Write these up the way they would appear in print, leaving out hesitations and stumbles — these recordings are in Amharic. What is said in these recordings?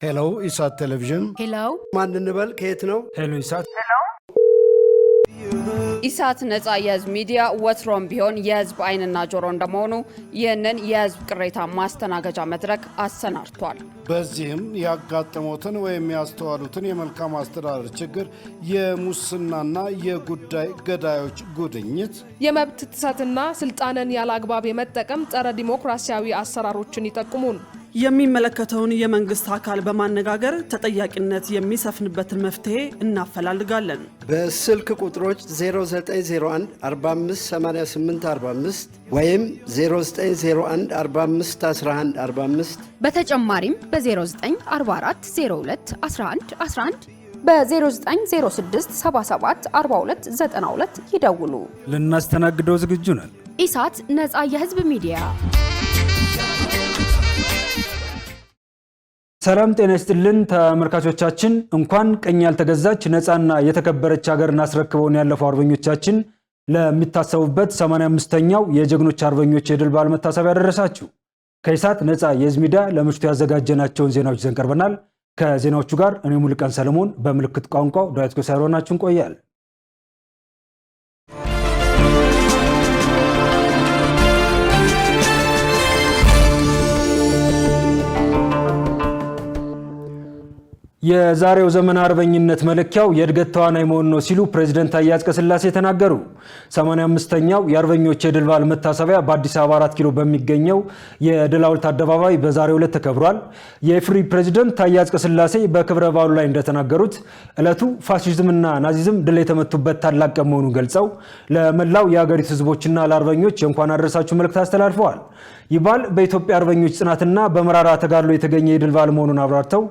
ሄሎ ኢሳት ቴሌቪዥን ሄሎ ማን እንበል ከየት ነው? ሄሎ ኢሳት ኢሳት ነጻ የህዝብ ሚዲያ ወትሮም ቢሆን የህዝብ አይንና ጆሮ እንደመሆኑ ይህንን የህዝብ ቅሬታ ማስተናገጃ መድረክ አሰናድቷል። በዚህም ያጋጠሙትን ወይም ያስተዋሉትን የመልካም አስተዳደር ችግር፣ የሙስናና የጉዳይ ገዳዮች ጉድኝት፣ የመብት ጥሰትና ስልጣንን ያለአግባብ የመጠቀም ጸረ ዲሞክራሲያዊ አሰራሮችን ይጠቁሙን። የሚመለከተውን የመንግስት አካል በማነጋገር ተጠያቂነት የሚሰፍንበትን መፍትሄ እናፈላልጋለን። በስልክ ቁጥሮች 0901 458845 ወይም 0901 451145 በተጨማሪም በ0944 02 11 11 በ0906 77 42 92 ይደውሉ። ልናስተናግደው ዝግጁ ነን። ኢሳት ነጻ የህዝብ ሚዲያ። ሰላም ጤና ይስጥልን ተመልካቾቻችን፣ እንኳን ቀኝ ያልተገዛች ነፃና የተከበረች ሀገርን አስረክበውን ያለፈው አርበኞቻችን ለሚታሰቡበት 85ኛው የጀግኖች አርበኞች የድል በዓል መታሰቢያ ያደረሳችሁ። ከኢሳት ነፃ የህዝብ ሚዲያ ለምሽቱ ያዘጋጀናቸውን ዜናዎች ይዘን ቀርበናል። ከዜናዎቹ ጋር እኔ ሙሉቀን ሰለሞን፣ በምልክት ቋንቋው ዳዊት ጎሳይሮናችን ቆያል። የዛሬው ዘመን አርበኝነት መለኪያው የእድገት ተዋናይ መሆን ነው ሲሉ ፕሬዝዳንት ታዬ አጽቀሥላሴ ተናገሩ። 85ኛው የአርበኞች የድል በዓል መታሰቢያ በአዲስ አበባ 4 ኪሎ በሚገኘው የድል ሐውልት አደባባይ በዛሬው ዕለት ተከብሯል። የኢፌዴሪ ፕሬዝዳንት ታዬ አጽቀሥላሴ በክብረ በዓሉ ላይ እንደተናገሩት ዕለቱ ፋሺዝምና ናዚዝም ድል የተመቱበት ታላቅ ቀን መሆኑን ገልጸው ለመላው የሀገሪቱ ህዝቦችና ለአርበኞች የእንኳን አደረሳችሁ መልእክት አስተላልፈዋል። ይህ በዓል በኢትዮጵያ አርበኞች ጽናትና በመራራ ተጋድሎ የተገኘ የድል በዓል መሆኑን አብራርተው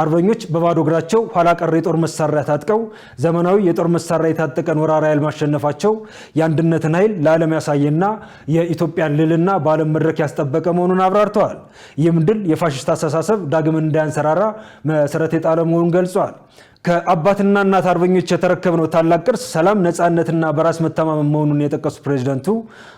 አርበኞች በባዶ እግራቸው ኋላ ቀር የጦር መሳሪያ ታጥቀው ዘመናዊ የጦር መሳሪያ የታጠቀን ወራሪ ኃይል ማሸነፋቸው የአንድነትን ኃይል ለዓለም ያሳየና የኢትዮጵያን ልዕልና በዓለም መድረክ ያስጠበቀ መሆኑን አብራርተዋል። ይህም ድል የፋሽስት አስተሳሰብ ዳግም እንዳያንሰራራ መሰረት የጣለ መሆኑን ገልጸዋል። ከአባትና እናት አርበኞች የተረከብነው ታላቅ ቅርስ ሰላም፣ ነፃነትና በራስ መተማመን መሆኑን የጠቀሱ ፕሬዝዳንቱ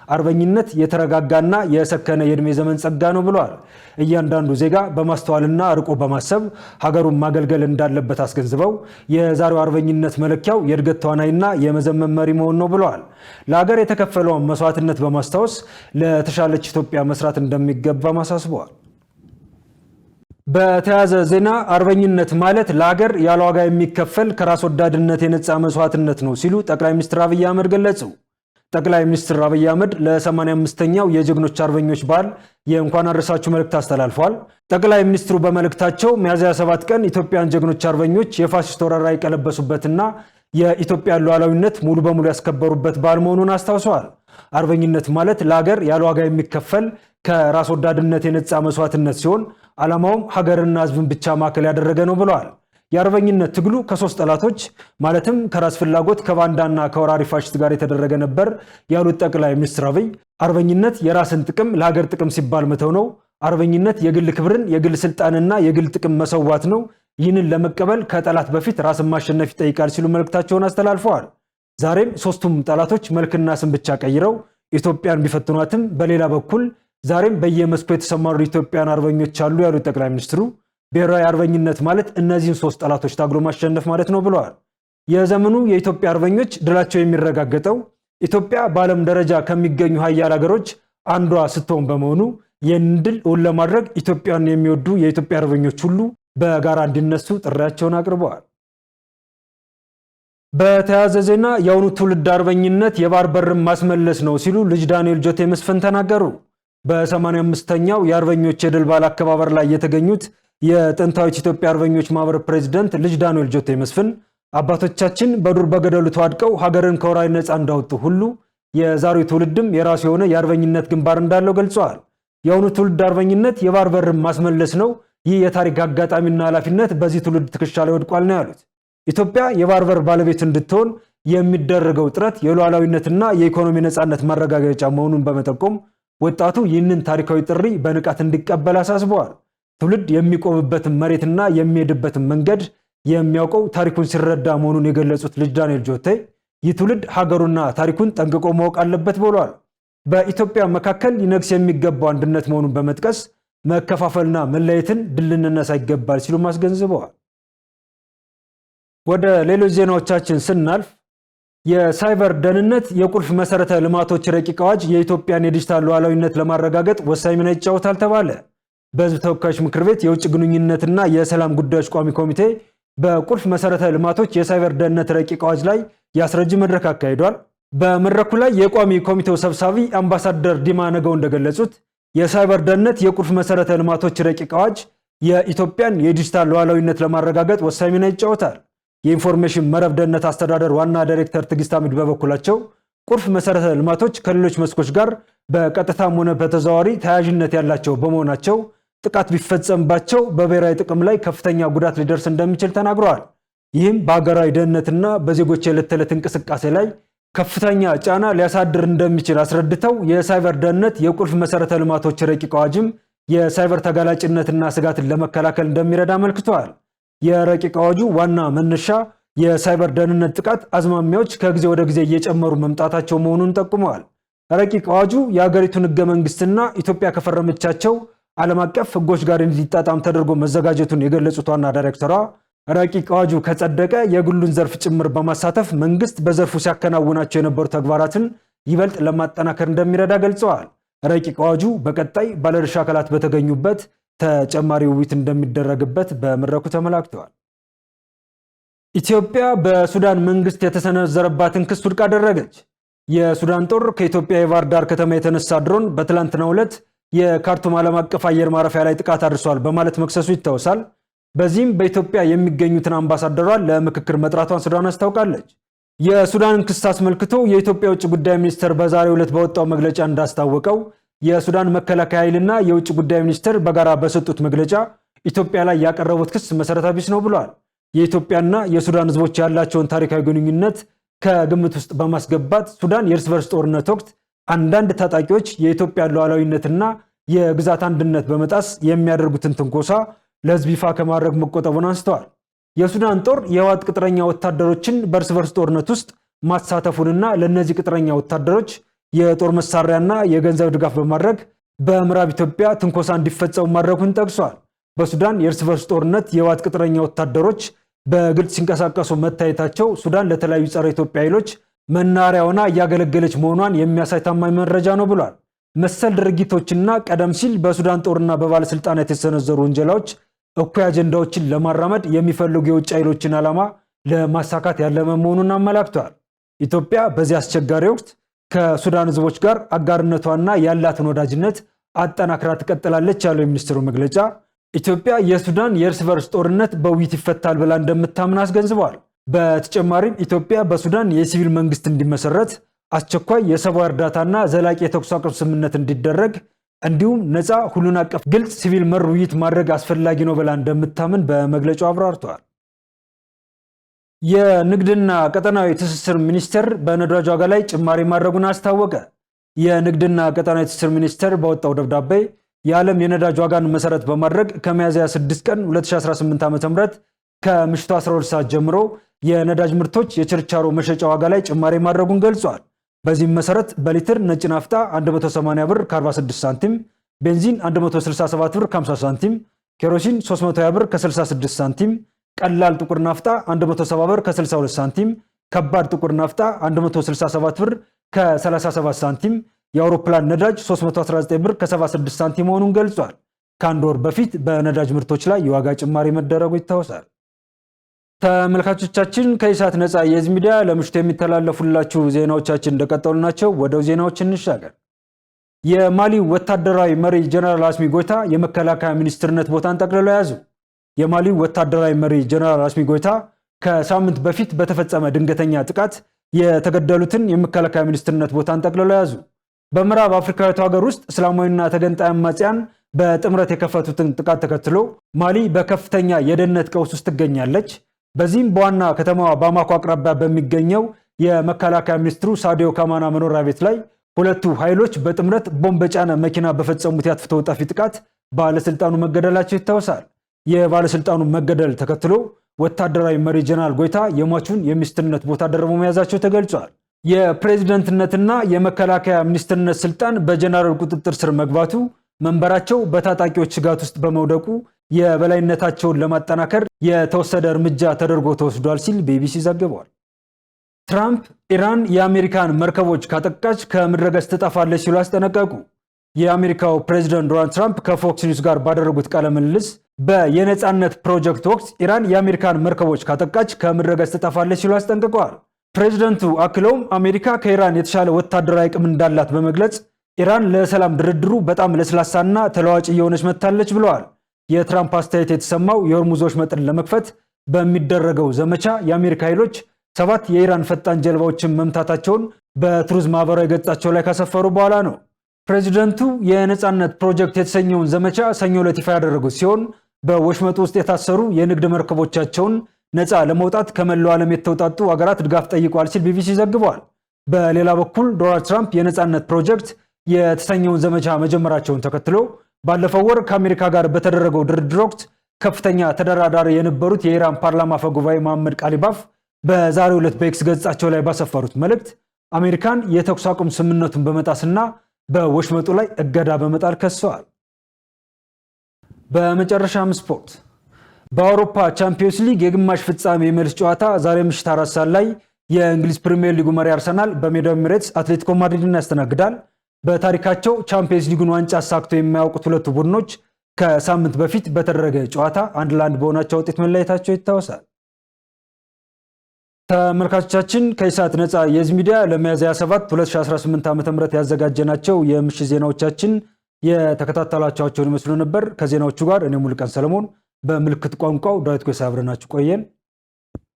አርበኝነት የተረጋጋና የሰከነ የእድሜ ዘመን ጸጋ ነው ብለዋል። እያንዳንዱ ዜጋ በማስተዋልና አርቆ በማሰብ ሀገሩን ማገልገል እንዳለበት አስገንዝበው የዛሬው አርበኝነት መለኪያው የእድገት ተዋናይና የመዘመን መሪ መሆን ነው ብለዋል። ለሀገር የተከፈለውን መስዋዕትነት በማስታወስ ለተሻለች ኢትዮጵያ መስራት እንደሚገባ አሳስበዋል። በተያያዘ ዜና አርበኝነት ማለት ለሀገር ያለ ዋጋ የሚከፈል ከራስ ወዳድነት የነጻ መስዋዕትነት ነው ሲሉ ጠቅላይ ሚኒስትር አብይ አህመድ ገለጹ። ጠቅላይ ሚኒስትር አብይ አህመድ ለ85ኛው የጀግኖች አርበኞች በዓል የእንኳን አደረሳችሁ መልእክት አስተላልፈዋል። ጠቅላይ ሚኒስትሩ በመልእክታቸው ሚያዝያ 7 ቀን ኢትዮጵያን ጀግኖች አርበኞች የፋሽስት ወረራ የቀለበሱበትና የኢትዮጵያን ሉዓላዊነት ሙሉ በሙሉ ያስከበሩበት በዓል መሆኑን አስታውሰዋል። አርበኝነት ማለት ለሀገር ያለ ዋጋ የሚከፈል ከራስ ወዳድነት የነጻ መስዋዕትነት ሲሆን ዓላማውም ሀገርና ሕዝብን ብቻ ማዕከል ያደረገ ነው ብለዋል። የአርበኝነት ትግሉ ከሶስት ጠላቶች ማለትም ከራስ ፍላጎት፣ ከባንዳና ከወራሪ ፋሽስት ጋር የተደረገ ነበር ያሉት ጠቅላይ ሚኒስትር አብይ አርበኝነት የራስን ጥቅም ለሀገር ጥቅም ሲባል መተው ነው። አርበኝነት የግል ክብርን፣ የግል ስልጣንና የግል ጥቅም መሰዋት ነው። ይህንን ለመቀበል ከጠላት በፊት ራስን ማሸነፍ ይጠይቃል ሲሉ መልእክታቸውን አስተላልፈዋል። ዛሬም ሶስቱም ጠላቶች መልክና ስም ብቻ ቀይረው ኢትዮጵያን ቢፈትኗትም በሌላ በኩል ዛሬም በየመስኩ የተሰማሩ ኢትዮጵያን አርበኞች አሉ ያሉት ጠቅላይ ሚኒስትሩ ብሔራዊ አርበኝነት ማለት እነዚህን ሶስት ጠላቶች ታግሎ ማሸነፍ ማለት ነው ብለዋል። የዘመኑ የኢትዮጵያ አርበኞች ድላቸው የሚረጋገጠው ኢትዮጵያ በዓለም ደረጃ ከሚገኙ ሀያል ሀገሮች አንዷ ስትሆን በመሆኑ ይህንን ድል እውን ለማድረግ ኢትዮጵያን የሚወዱ የኢትዮጵያ አርበኞች ሁሉ በጋራ እንዲነሱ ጥሪያቸውን አቅርበዋል። በተያያዘ ዜና የአሁኑ ትውልድ አርበኝነት የባህር በርን ማስመለስ ነው ሲሉ ልጅ ዳንኤል ጆቴ መስፍን ተናገሩ። በ85ኛው የአርበኞች የድል በዓል አከባበር ላይ የተገኙት የጥንታዊት ኢትዮጵያ አርበኞች ማህበር ፕሬዝዳንት ልጅ ዳንኤል ጆቴ መስፍን አባቶቻችን በዱር በገደሉ ተዋድቀው ሀገርን ከወራሪ ነፃ እንዳወጡ ሁሉ የዛሬው ትውልድም የራሱ የሆነ የአርበኝነት ግንባር እንዳለው ገልጸዋል። የአሁኑ ትውልድ አርበኝነት የባህር በርን ማስመለስ ነው። ይህ የታሪክ አጋጣሚና ኃላፊነት በዚህ ትውልድ ትከሻ ላይ ወድቋል ነው ያሉት። ኢትዮጵያ የባህር በር ባለቤት እንድትሆን የሚደረገው ጥረት የሉዓላዊነትና የኢኮኖሚ ነፃነት ማረጋገጫ መሆኑን በመጠቆም ወጣቱ ይህንን ታሪካዊ ጥሪ በንቃት እንዲቀበል አሳስበዋል። ትውልድ የሚቆምበትን መሬትና የሚሄድበትን መንገድ የሚያውቀው ታሪኩን ሲረዳ መሆኑን የገለጹት ልጅ ዳንኤል ጆቴ ይህ ትውልድ ሀገሩና ታሪኩን ጠንቅቆ ማወቅ አለበት ብለዋል። በኢትዮጵያ መካከል ሊነግስ የሚገባው አንድነት መሆኑን በመጥቀስ መከፋፈልና መለየትን ድል ልንነሳ ይገባል ሲሉ አስገንዝበዋል። ወደ ሌሎች ዜናዎቻችን ስናልፍ የሳይበር ደህንነት የቁልፍ መሰረተ ልማቶች ረቂቅ አዋጅ የኢትዮጵያን የዲጂታል ሉዓላዊነት ለማረጋገጥ ወሳኝ ሚና ይጫወታል ተባለ። በሕዝብ ተወካዮች ምክር ቤት የውጭ ግንኙነትና የሰላም ጉዳዮች ቋሚ ኮሚቴ በቁልፍ መሰረተ ልማቶች የሳይበር ደህንነት ረቂቅ አዋጅ ላይ የአስረጂ መድረክ አካሂዷል። በመድረኩ ላይ የቋሚ ኮሚቴው ሰብሳቢ አምባሳደር ዲማ ነገው እንደገለጹት የሳይበር ደህንነት የቁልፍ መሰረተ ልማቶች ረቂቅ አዋጅ የኢትዮጵያን የዲጂታል ሉዓላዊነት ለማረጋገጥ ወሳኝ ሚና ይጫወታል። የኢንፎርሜሽን መረብ ደህንነት አስተዳደር ዋና ዳይሬክተር ትዕግስት አሚድ በበኩላቸው ቁልፍ መሰረተ ልማቶች ከሌሎች መስኮች ጋር በቀጥታም ሆነ በተዘዋዋሪ ተያያዥነት ያላቸው በመሆናቸው ጥቃት ቢፈጸምባቸው በብሔራዊ ጥቅም ላይ ከፍተኛ ጉዳት ሊደርስ እንደሚችል ተናግረዋል። ይህም በሀገራዊ ደህንነትና በዜጎች የዕለት ተዕለት እንቅስቃሴ ላይ ከፍተኛ ጫና ሊያሳድር እንደሚችል አስረድተው የሳይበር ደህንነት የቁልፍ መሰረተ ልማቶች ረቂቅ አዋጅም የሳይበር ተጋላጭነትና ስጋትን ለመከላከል እንደሚረዳ አመልክተዋል። የረቂቅ አዋጁ ዋና መነሻ የሳይበር ደህንነት ጥቃት አዝማሚያዎች ከጊዜ ወደ ጊዜ እየጨመሩ መምጣታቸው መሆኑን ጠቁመዋል። ረቂቅ አዋጁ የሀገሪቱን ሕገ መንግስትና ኢትዮጵያ ከፈረመቻቸው ዓለም አቀፍ ሕጎች ጋር እንዲጣጣም ተደርጎ መዘጋጀቱን የገለጹት ዋና ዳይሬክተሯ ረቂቅ አዋጁ ከጸደቀ የግሉን ዘርፍ ጭምር በማሳተፍ መንግስት በዘርፉ ሲያከናውናቸው የነበሩ ተግባራትን ይበልጥ ለማጠናከር እንደሚረዳ ገልጸዋል። ረቂቅ አዋጁ በቀጣይ ባለድርሻ አካላት በተገኙበት ተጨማሪ ውይይት እንደሚደረግበት በመድረኩ ተመላክተዋል። ኢትዮጵያ በሱዳን መንግስት የተሰነዘረባትን ክስ ውድቅ አደረገች። የሱዳን ጦር ከኢትዮጵያ የባህር ዳር ከተማ የተነሳ ድሮን በትላንትናው ዕለት የካርቱም ዓለም አቀፍ አየር ማረፊያ ላይ ጥቃት አድርሷል በማለት መክሰሱ ይታወሳል። በዚህም በኢትዮጵያ የሚገኙትን አምባሳደሯን ለምክክር መጥራቷን ሱዳን አስታውቃለች። የሱዳንን ክስ አስመልክቶ የኢትዮጵያ ውጭ ጉዳይ ሚኒስቴር በዛሬው ዕለት በወጣው መግለጫ እንዳስታወቀው የሱዳን መከላከያ ኃይልና የውጭ ጉዳይ ሚኒስቴር በጋራ በሰጡት መግለጫ ኢትዮጵያ ላይ ያቀረቡት ክስ መሰረተ ቢስ ነው ብሏል። የኢትዮጵያና የሱዳን ህዝቦች ያላቸውን ታሪካዊ ግንኙነት ከግምት ውስጥ በማስገባት ሱዳን የእርስ በርስ ጦርነት ወቅት አንዳንድ ታጣቂዎች የኢትዮጵያን ሉዓላዊነትና የግዛት አንድነት በመጣስ የሚያደርጉትን ትንኮሳ ለህዝብ ይፋ ከማድረግ መቆጠቡን አንስተዋል። የሱዳን ጦር የህወሓት ቅጥረኛ ወታደሮችን በእርስ በርስ ጦርነት ውስጥ ማሳተፉንና ለእነዚህ ቅጥረኛ ወታደሮች የጦር መሳሪያና የገንዘብ ድጋፍ በማድረግ በምዕራብ ኢትዮጵያ ትንኮሳ እንዲፈጸሙ ማድረጉን ጠቅሷል። በሱዳን የእርስ በርስ ጦርነት የህወሓት ቅጥረኛ ወታደሮች በግልጽ ሲንቀሳቀሱ መታየታቸው ሱዳን ለተለያዩ ጸረ ኢትዮጵያ ኃይሎች መናኸሪያ ሆና እያገለገለች መሆኗን የሚያሳይ ታማኝ መረጃ ነው ብሏል። መሰል ድርጊቶችና ቀደም ሲል በሱዳን ጦርና በባለስልጣናት የተሰነዘሩ ወንጀላዎች እኩይ አጀንዳዎችን ለማራመድ የሚፈልጉ የውጭ ኃይሎችን ዓላማ ለማሳካት ያለመ መሆኑን አመላክቷል። ኢትዮጵያ በዚህ አስቸጋሪ ወቅት ከሱዳን ህዝቦች ጋር አጋርነቷና ያላትን ወዳጅነት አጠናክራ ትቀጥላለች ያለው የሚኒስትሩ መግለጫ ኢትዮጵያ የሱዳን የእርስ በርስ ጦርነት በውይይት ይፈታል ብላ እንደምታምን አስገንዝበዋል። በተጨማሪም ኢትዮጵያ በሱዳን የሲቪል መንግስት እንዲመሰረት፣ አስቸኳይ የሰብአዊ እርዳታና ዘላቂ የተኩስ አቁም ስምምነት እንዲደረግ እንዲሁም ነፃ ሁሉን አቀፍ ግልጽ ሲቪል መር ውይይት ማድረግ አስፈላጊ ነው ብላ እንደምታምን በመግለጫው አብራርተዋል። የንግድና ቀጠናዊ ትስስር ሚኒስቴር በነዳጅ ዋጋ ላይ ጭማሪ ማድረጉን አስታወቀ። የንግድና ቀጠናዊ ትስስር ሚኒስቴር ባወጣው ደብዳቤ የዓለም የነዳጅ ዋጋን መሰረት በማድረግ ከሚያዝያ 6 ቀን 2018 ዓ.ም ከምሽቱ 12 ሰዓት ጀምሮ የነዳጅ ምርቶች የችርቻሮ መሸጫ ዋጋ ላይ ጭማሪ ማድረጉን ገልጿል። በዚህም መሰረት በሊትር ነጭ ናፍጣ 180 ብር ከ46 ሳንቲም፣ ቤንዚን 167 ብር ከ50 ሳንቲም፣ ኬሮሲን 320 ብር ከ66 ሳንቲም፣ ቀላል ጥቁር ናፍጣ 170 ብር ከ62 ሳንቲም፣ ከባድ ጥቁር ናፍጣ 167 ብር ከ37 ሳንቲም፣ የአውሮፕላን ነዳጅ 319 ብር ከ76 ሳንቲም መሆኑን ገልጿል። ከአንድ ወር በፊት በነዳጅ ምርቶች ላይ የዋጋ ጭማሪ መደረጉ ይታወሳል። ተመልካቾቻችን ከኢሳት ነፃ የህዝብ ሚዲያ ለምሽቱ የሚተላለፉላችሁ ዜናዎቻችን እንደቀጠሉ ናቸው። ወደ ዜናዎች እንሻገር። የማሊ ወታደራዊ መሪ ጀነራል አስሚ ጎይታ የመከላከያ ሚኒስትርነት ቦታን ጠቅልለው ያዙ። የማሊ ወታደራዊ መሪ ጀነራል አስሚ ጎይታ ከሳምንት በፊት በተፈጸመ ድንገተኛ ጥቃት የተገደሉትን የመከላከያ ሚኒስትርነት ቦታን ጠቅልለው ያዙ። በምዕራብ አፍሪካዊቱ ሀገር ውስጥ እስላማዊና ተገንጣይ አማጽያን በጥምረት የከፈቱትን ጥቃት ተከትሎ ማሊ በከፍተኛ የደህንነት ቀውስ ውስጥ ትገኛለች። በዚህም በዋና ከተማዋ ባማኮ አቅራቢያ በሚገኘው የመከላከያ ሚኒስትሩ ሳዲዮ ካማና መኖሪያ ቤት ላይ ሁለቱ ኃይሎች በጥምረት ቦምብ የጫነ መኪና በፈጸሙት የአጥፍቶ ጠፊ ጥቃት ባለስልጣኑ መገደላቸው ይታወሳል። የባለስልጣኑ መገደል ተከትሎ ወታደራዊ መሪ ጀነራል ጎይታ የሟቹን የሚኒስትርነት ቦታ ደርበው መያዛቸው ተገልጿል። የፕሬዝደንትነትና የመከላከያ ሚኒስትርነት ስልጣን በጀነራል ቁጥጥር ስር መግባቱ መንበራቸው በታጣቂዎች ስጋት ውስጥ በመውደቁ የበላይነታቸውን ለማጠናከር የተወሰደ እርምጃ ተደርጎ ተወስዷል ሲል ቢቢሲ ዘግቧል። ትራምፕ ኢራን የአሜሪካን መርከቦች ካጠቃች ከምድረገጽ ትጠፋለች ሲሉ አስጠነቀቁ። የአሜሪካው ፕሬዝዳንት ዶናልድ ትራምፕ ከፎክስ ኒውስ ጋር ባደረጉት ቃለ ምልልስ በየነጻነት ፕሮጀክት ወቅት ኢራን የአሜሪካን መርከቦች ካጠቃች ከምድረገጽ ትጠፋለች ሲሉ አስጠንቅቀዋል። ፕሬዝዳንቱ አክለውም አሜሪካ ከኢራን የተሻለ ወታደራዊ አቅም እንዳላት በመግለጽ ኢራን ለሰላም ድርድሩ በጣም ለስላሳና ተለዋጭ እየሆነች መጥታለች ብለዋል። የትራምፕ አስተያየት የተሰማው የሆርሙዝ ወሽመጥን ለመክፈት በሚደረገው ዘመቻ የአሜሪካ ኃይሎች 7 የኢራን ፈጣን ጀልባዎችን መምታታቸውን በትሩዝ ማህበራዊ ገጻቸው ላይ ካሰፈሩ በኋላ ነው። ፕሬዚደንቱ የነጻነት ፕሮጀክት የተሰኘውን ዘመቻ ሰኞ ዕለት ይፋ ያደረጉት ሲሆን በወሽመጡ ውስጥ የታሰሩ የንግድ መርከቦቻቸውን ነፃ ለመውጣት ከመላው ዓለም የተውጣጡ አገራት ድጋፍ ጠይቀዋል ሲል ቢቢሲ ዘግቧል። በሌላ በኩል ዶናልድ ትራምፕ የነጻነት ፕሮጀክት የተሰኘውን ዘመቻ መጀመራቸውን ተከትሎ ባለፈው ወር ከአሜሪካ ጋር በተደረገው ድርድር ወቅት ከፍተኛ ተደራዳሪ የነበሩት የኢራን ፓርላማ አፈ ጉባኤ መሐመድ ቃሊባፍ በዛሬው ዕለት በኤክስ ገጻቸው ላይ ባሰፈሩት መልእክት አሜሪካን የተኩስ አቁም ስምምነቱን በመጣስና በወሽመጡ ላይ እገዳ በመጣል ከሰዋል። በመጨረሻም ስፖርት። በአውሮፓ ቻምፒዮንስ ሊግ የግማሽ ፍጻሜ የመልስ ጨዋታ ዛሬ ምሽት 4 ሰዓት ላይ የእንግሊዝ ፕሪሚየር ሊጉ መሪ አርሰናል በሜዳው ኤሚሬትስ አትሌቲኮ ማድሪድን ያስተናግዳል። በታሪካቸው ቻምፒዮንስ ሊጉን ዋንጫ አሳክቶ የማያውቁት ሁለቱ ቡድኖች ከሳምንት በፊት በተደረገ ጨዋታ 1-1 በሆናቸው ውጤት መለያየታቸው ይታወሳል። ተመልካቾቻችን ከኢሳት ነፃ የህዝብ ሚዲያ ለሚያዝያ 7 2018 ዓ.ም ያዘጋጀናቸው የምሽት ዜናዎቻችን የተከታተላችኋቸውን ይመስሉ ነበር። ከዜናዎቹ ጋር እኔ ሙሉቀን ሰለሞን፣ በምልክት ቋንቋው ዳዊት ጎሳ አብረናችሁ ቆየን።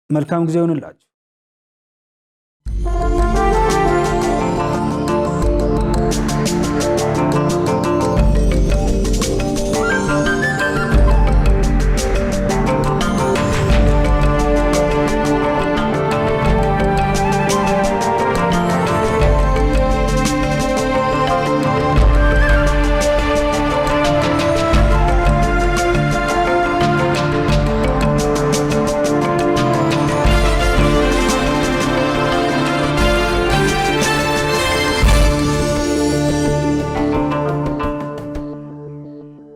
መልካም ጊዜ ይሁንላችሁ።